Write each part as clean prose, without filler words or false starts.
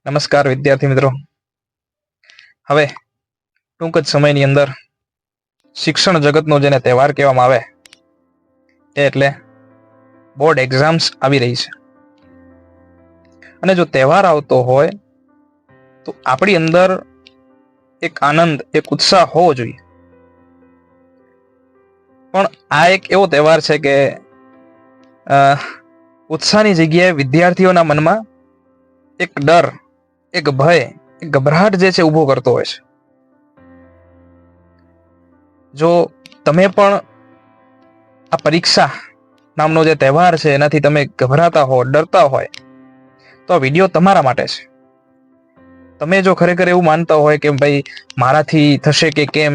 નમસ્કાર વિદ્યાર્થી મિત્રો. હવે ટૂંક જ સમયની અંદર શિક્ષણ જગતનો જેને તહેવાર કહેવામાં આવે એટલે બોર્ડ એક્ઝામ્સ આવી રહી છે. અને જો તહેવાર આવતો હોય તો આપણી અંદર એક આનંદ, એક ઉત્સાહ હોવો જોઈએ. પણ આ એક એવો તહેવાર છે કે ઉત્સાહની જગ્યાએ વિદ્યાર્થીઓના મનમાં એક ડર, એક ભય, એક ગભરાટ જે છે ઊભો કરતો હોય છે. જો તમે પણ આ પરીક્ષા નામનો જે તહેવાર છે એનાથી તમે ગભરાતા હો, ડરતા હોય, તો આ વિડીયો તમારા માટે છે. તમે જો ખરેખર એવું માનતા હોય કે ભાઈ મારાથી થશે કે કેમ,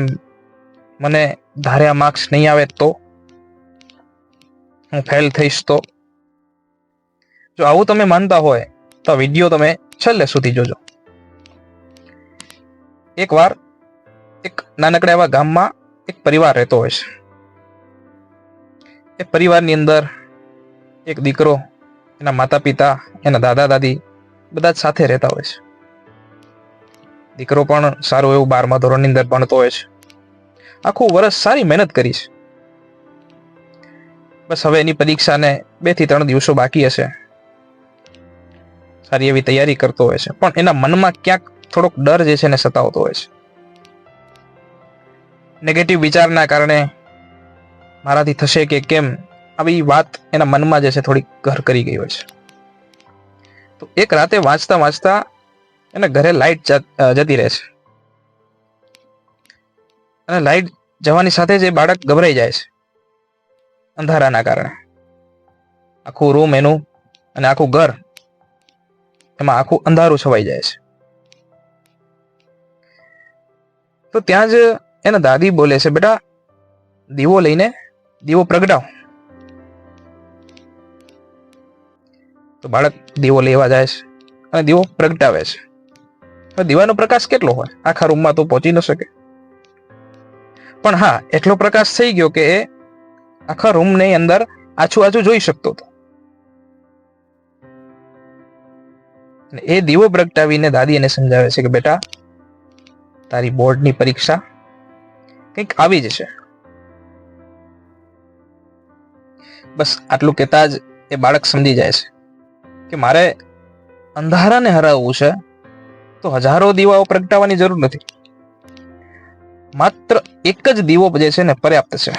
મને ધાર્યા માર્ક્સ નહીં આવે તો, હું ફેલ થઈશ તો, જો આવું તમે માનતા હોય તો વિડીયો તમે છેલ્લે સુધી જોજો. એકવાર એક નાનકડા એવા ગામમાં એક પરિવાર રહેતો હોય છે. એ પરિવારની અંદર એક દીકરો, એના માતા પિતા, એના દાદા દાદી બધા જ સાથે રહેતા હોય છે. દીકરો પણ સારું એવું 12મા ધોરણની અંદર ભણતો હોય છે. આખું વર્ષ સારી મહેનત કરી છે. બસ હવે એની પરીક્ષાને 2 થી 3 દિવસો બાકી હશે. સારી એવી તૈયારી કરતો હોય છે, પણ એના મનમાં ક્યાંક થોડોક ડર જે છે ને સતાવતો હોય છે. નેગેટિવ વિચારના કારણે મારાથી થશે કે કેમ, આવી વાત એના મનમાં જે છે થોડી ઘર કરી ગઈ હોય છે. તો એક રાતે વાંચતા વાંચતા એને ઘરે લાઈટ જતી રહે છે. અને લાઈટ જવાની સાથે જ એ બાળક ગભરાઈ જાય છે અંધારાના કારણે. આખું રૂમ એનું અને આખું ઘર, એમાં આખું અંધારું છવાઈ જાય છે. તો ત્યાં જ એના દાદી બોલે છે, બેટા દીવો લઈને દીવો પ્રગટાવ. તો બાળક દીવો લેવા જાય છે અને દીવો પ્રગટાવે છે. હવે દીવાનો પ્રકાશ કેટલો હોય, આખા રૂમમાં તો પહોંચી ન શકે. પણ હા, એટલો પ્રકાશ થઈ ગયો કે એ આખા રૂમની અંદર આછું આછું જોઈ શકતો હતો. એ દીવો પ્રગટાવીને દાદી એને સમજાવે છે કે બેટા તારી બોર્ડની પરીક્ષા કંઈક આવી જશે. બસ આટલું કહેતા જ એ બાળક સમજી જાય છે કે મારે અંધારાને હરાવવું છે તો હજારો દીવાઓ પ્રગટાવવાની જરૂર નથી. માત્ર એક જ દીવો જે છે ને પર્યાપ્ત છે.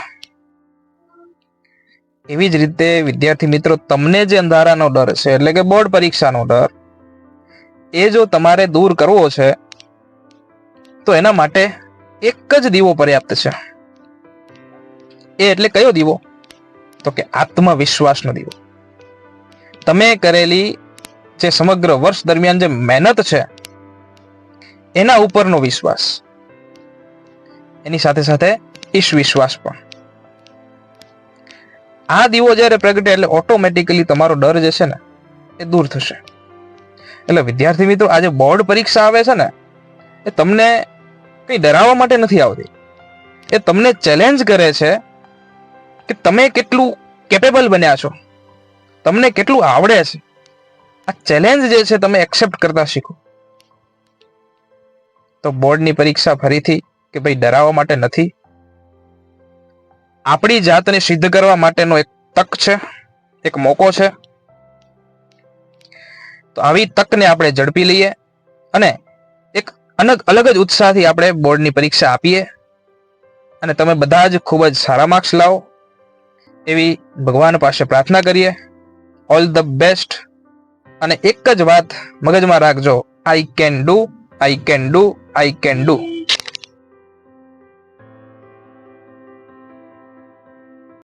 એવી જ રીતે વિદ્યાર્થી મિત્રો, તમને જે અંધારાનો ડર છે એટલે કે બોર્ડ પરીક્ષાનો ડર, એ જો તમારે દૂર કરવો છે તો એના માટે એક જ દીવો પર્યાપ્ત છે. એ એટલે કયો દીવો? તો કે આત્મવિશ્વાસનો દીવો. તમે કરેલી જે સમગ્ર વર્ષ દરમિયાન જે મહેનત છે એના ઉપરનો વિશ્વાસ, એની સાથે સાથે ઈશ વિશ્વાસ પણ. આ દીવો જ્યારે પ્રગટે એટલે ઓટોમેટિકલી તમારો ડર જે છે ને એ દૂર થશે. એટલે વિદ્યાર્થી મિત્રો, આજે બોર્ડ પરીક્ષા આવે છે ને એ તમને કઈ ડરાવવા માટે નથી આવતી. એ તમને ચેલેન્જ કરે છે કે તમે કેટલું કેપેબલ બન્યા છો, તમને કેટલું આવડે છે. આ ચેલેન્જ જે છે તમે એક્સેપ્ટ કરતા શીખો. તો બોર્ડની પરીક્ષા ફરીથી કે ભાઈ ડરાવવા માટે નથી, આપણી જાતને સિદ્ધ કરવા માટેનો એક તક છે, એક મોકો છે. તો આવી તકને આપણે ઝડપી લઈએ અને એક અલગ જ ઉત્સાહથી આપણે બોર્ડની પરીક્ષા આપીએ અને તમે બધા જ ખૂબ જ સારા માર્ક્સ લાવો એવી ભગવાન પાસે પ્રાર્થના કરીએ. All the best. અને એક જ વાત મગજમાં રાખજો, I can do, I can do, I can do.